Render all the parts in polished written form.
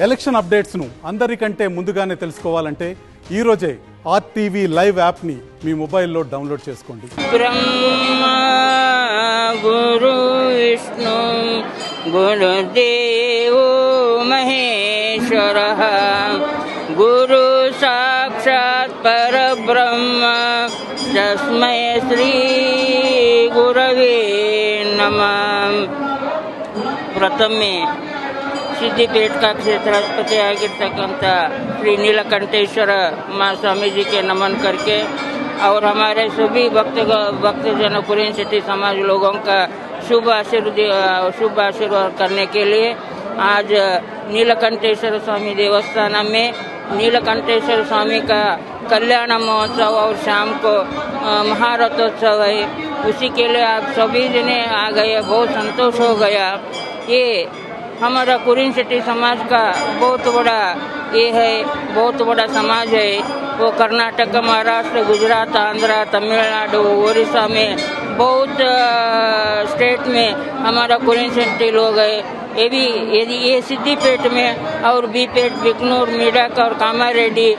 Election అప్డేట్స్ను అందరికంటే ముందుగానే తెలుసుకోవాలంటే ఈరోజే ఆర్టీవీ లైవ్ యాప్ని మీ మొబైల్లో డౌన్లోడ్ చేసుకోండి. బ్రహ్మ గురు విష్ణు గురుదేవో మహేశ్వర గురు సాక్షాత్ పరబ్రహ్మ తస్మై శ్రీ గురవే నమః. ಪ್ರಥಮೆ सिद्धिपेट का क्षेत्राधिपति ಆಗಿರ್ತಕ್ಕಂಥ श्री नीलकंठेश्वर स्वामी जी के नमन करके और हमारे सभी भक्तजन कुरेन शेट्टी समाज लोगों का शुभ आशीर्वाद करने के लिए आज नीलकंठेश्वर स्वामी देवस्थान में नीलकंठेश्वर स्वामी का कल्याण महोत्सव और शाम को महारथोत्सव है. उसी के लिए आप सभी जने आ गए, बहुत संतोष हो गया. ये हमारा कुरेन शेट्टी समाज का बहुत बड़ा ये है, बहुत बड़ा समाज है. वो कर्नाटक, महाराष्ट्र, गुजरात, आंध्र, तमिलनाडु, उड़ीसा में बहुत स्टेट में हमारा कुरेन शेट्टी लोग है. ये भी यदि ये सिद्धिपेट में और बीपेट, बिकनूर, मीडक और कामारेड्डी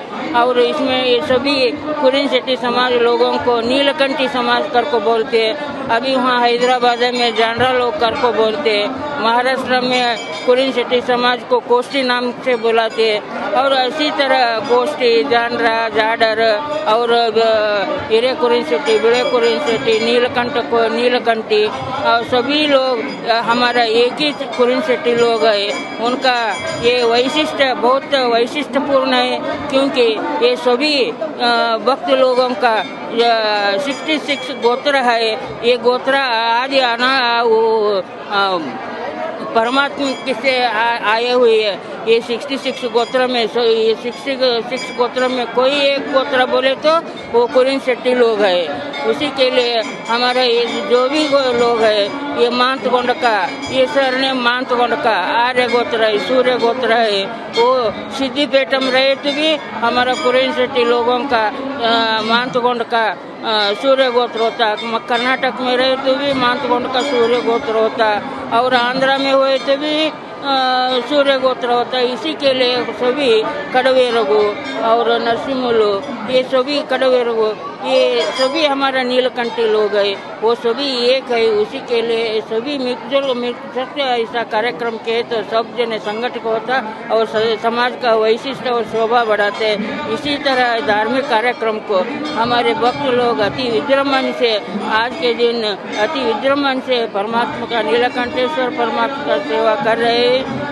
और इसमें ये सभी कुरेन शेट्टी समाज लोगों को नीलकंठी समाज कर को बोलते हैं. अभी वहाँ हैदराबाद में जानरा लोग कर को बोलते हैं. महाराष्ट्र में कुरेन शेट्टी समाज को कोष्टी नाम से बुलाते हैं. और इसी तरह कोष्टी, जानरा, जाडर और हिरे कुरेन शेट्टी, बिड़े कुरेन शेट्टी, नीलकंठ को नीलकंठी और सभी लोग हमारा एक ही कुरेन शेट्टी लोग है. उनका ये वैशिष्ट बहुत वैशिष्ट्यपूर्ण है क्योंकि ये सभी भक्त लोगों का 66 गोत्र है. ये गोत्र आदि परमात्मा से आए हुए है. ये 66 गोत्र में ये 66 गोत्र में कोई एक गोत्र बोले तो वो कुरेन शेट्टी लोग है. उसी के लिए हमारे ये जो भी लोग है ये मांतगोंड का ये सरने मांतगोंड का आर्य गोत्र है, सूर्य गोत्र है. वो सिद्धिपेट में रहे तो भी हमारा कुरेन शेट्टी लोगों का मांतगोंड का सूर्य गोत्र होता. कर्नाटक में रहे तो भी मांतगोंड का सूर्य गोत्र होता और आंध्र में हुए तो भी सूर्य गोत्र होता है. इसी के लिए सभी कड़वे रघु और नरसिंहलु ये सभी कड़वे रघु ये सभी हमारा नीलकंठी लोग है. वो सभी एक है. उसी के लिए सभी मिलजुल सकते ऐसा कार्यक्रम के तो सब जने संगठन होता और समाज का वैशिष्ट और शोभा बढ़ाते. इसी तरह धार्मिक कार्यक्रम को हमारे भक्त लोग अति विजृंभण से आज के दिन अति विजृंभण से परमात्मा का नीलकंठेश्वर परमात्मा का सेवा कर रहे हैं.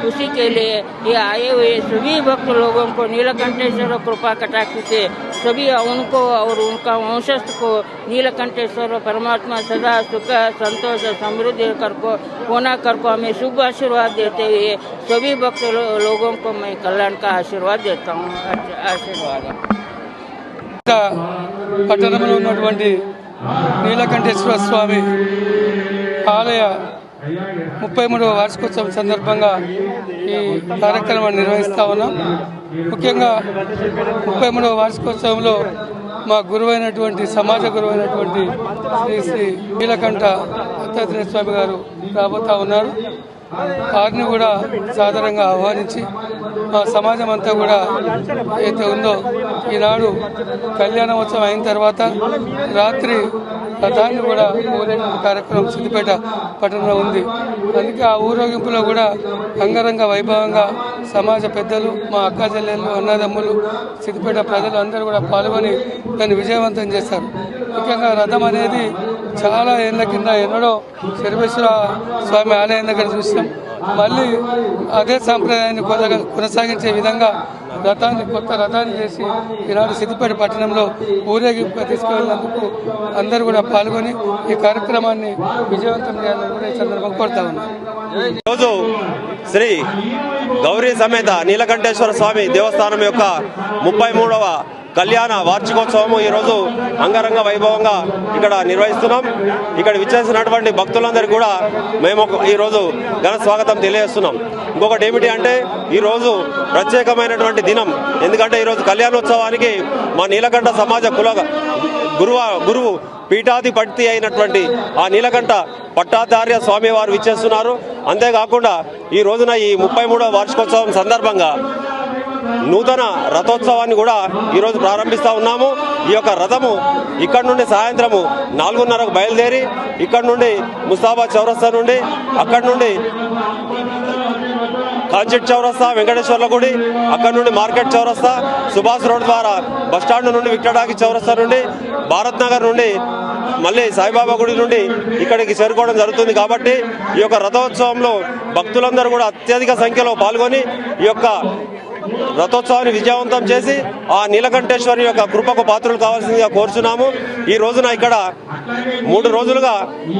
उसी के लिए ये आए हुए सभी भक्त लोगों को नीलकंठेश्वर कृपा कटाक्ष से सभी उनको और उनका वंशस्थ को नीलकंठेश्वर परमात्मा सदा सुख संतोष समृद्धि कर को होना कर को हमें शुभ आशीर्वाद देते हुए सभी भक्त लोगों को मैं कल्याण का आशीर्वाद देता हूँ. आशीर्वाद. పట్టణంలో ఉన్నటువంటి నీలకంఠేశ్వర స్వామి ఆలయ 33వ వార్షికోత్సవం సందర్భంగా ఈ కార్యక్రమాన్ని నిర్వహిస్తూ ఉన్నాం. ముఖ్యంగా 33వ వార్షికోత్సవంలో మా గురువైనటువంటి సమాజ గురువైనటువంటి శ్రీ నీలకంఠ దత్తాత్రేయ స్వామి గారు రాబోతా ఉన్నారు. వారిని కూడా సాధారణంగా ఆహ్వానించి మా సమాజం అంతా కూడా ఏదైతే ఉందో ఈనాడు కళ్యాణోత్సవం అయిన తర్వాత రాత్రి రథాన్ని కూడా ఊరేగింపు కార్యక్రమం సిద్దిపేట పట్టణంలో ఉంది. అందుకే ఆ ఊరేగింపులో కూడా అంగరంగ వైభవంగా సమాజ పెద్దలు, మా అక్క చెల్లెళ్ళు, అన్నదమ్ములు, సిద్దిపేట ప్రజలు అందరూ కూడా పాల్గొని దాన్ని విజయవంతం చేస్తారు. ముఖ్యంగా రథం అనేది చాలా ఏళ్ళ కింద ఎన్నడో శర్వేశ్వర స్వామి ఆలయం దగ్గర చూసాం. మళ్ళీ అదే సాంప్రదాయాన్ని కొనసాగించే విధంగా కొత్త రథాన్ని చేసి ఈనాడు సిద్దిపేట పట్టణంలో ఊరేగింపుగా తీసుకువెళ్ళినందుకు అందరూ కూడా పాల్గొని ఈ కార్యక్రమాన్ని విజయవంతం చేయాలని కూడా ఈ సందర్భంగా కోరుతా ఉన్నాను. ఈరోజు శ్రీ గౌరీ సమేత నీలకంఠేశ్వర స్వామి దేవస్థానం యొక్క 33వ కళ్యాణ వార్షికోత్సవం ఈరోజు అంగరంగ వైభవంగా ఇక్కడ నిర్వహిస్తున్నాం. ఇక్కడ విచ్చేసినటువంటి భక్తులందరికీ కూడా మేము ఈరోజు ఘన స్వాగతం తెలియజేస్తున్నాం. ఇంకొకటి ఏమిటి అంటే ఈరోజు ప్రత్యేకమైనటువంటి దినం. ఎందుకంటే ఈరోజు కళ్యాణోత్సవానికి మా నీలకంఠ సమాజ కుల గురువు పీఠాధిపతి అయినటువంటి ఆ నీలకంఠ పట్టాచార్య స్వామి వారు విచ్చేస్తున్నారు. అంతేకాకుండా ఈ రోజున ఈ 33వ వార్షికోత్సవం సందర్భంగా నూతన రథోత్సవాన్ని కూడా ఈరోజు ప్రారంభిస్తూ ఉన్నాము. ఈ యొక్క రథము ఇక్కడ నుండి సాయంత్రము 4:30కు బయలుదేరి ఇక్కడ నుండి ముస్తాబాద్ చౌరస్తా నుండి, అక్కడ నుండి కాంచెట్ చౌరస్తా, వెంకటేశ్వర్ల గుడి, అక్కడ నుండి మార్కెట్ చౌరస్తా, సుభాష్ రోడ్ ద్వారా బస్టాండ్ నుండి విక్టోరియాకి చౌరస్తా నుండి, భారత్ నగర్ నుండి మళ్ళీ సాయిబాబా గుడి నుండి ఇక్కడికి చేరుకోవడం జరుగుతుంది. కాబట్టి ఈ యొక్క రథోత్సవంలో భక్తులందరూ కూడా అత్యధిక సంఖ్యలో పాల్గొని ఈ యొక్క రథోత్సవాన్ని విజయవంతం చేసి ఆ నీలకంఠేశ్వరి యొక్క కృపకు పాత్రలు కావాల్సిందిగా కోరుచున్నాము. ఈ రోజున ఇక్కడ 3 రోజులుగా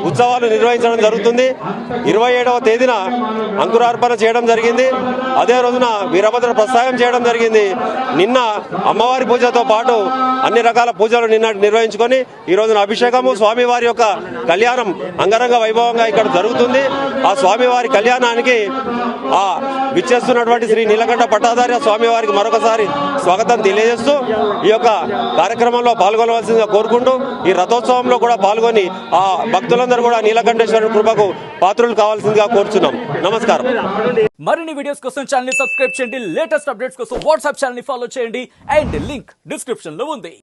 ఉత్సవాలు నిర్వహించడం జరుగుతుంది. 27వ తేదీన అంకురార్పణ చేయడం జరిగింది. అదే రోజున వీరభద్ర ప్రస్థానం చేయడం జరిగింది. నిన్న అమ్మవారి పూజతో పాటు అన్ని రకాల పూజలు నిన్న నిర్వహించుకొని ఈ రోజున అభిషేకము, స్వామివారి యొక్క కళ్యాణం అంగరంగ వైభవంగా ఇక్కడ జరుగుతుంది. ఆ స్వామివారి కళ్యాణానికి ఆ విచ్చేస్తున్నటువంటి శ్రీ నీలకంఠ పట్టాచార్య స్వామివారికి మరొకసారి స్వాగతం తెలియజేస్తూ ఈ యొక్క కార్యక్రమంలో పాల్గొనవలసిందిగా కోరుకుంటూ ఈ రథోత్సవంలో కూడా పాల్గొని ఆ భక్తులందరూ కూడా నీలకంఠేశ్వరుని కృపకు పాత్రులు కావాల్సిందిగా కోరుచున్నాం. నమస్కారం. మరిన్ని వీడియోస్ కోసం ఛానల్ ని సబ్స్క్రైబ్ చేయండి. లేటెస్ట్ అప్డేట్స్ కోసం వాట్సాప్ ఛానల్ ని ఫాలో చేయండి. అండ్ లింక్ డిస్క్రిప్షన్ లో ఉంది.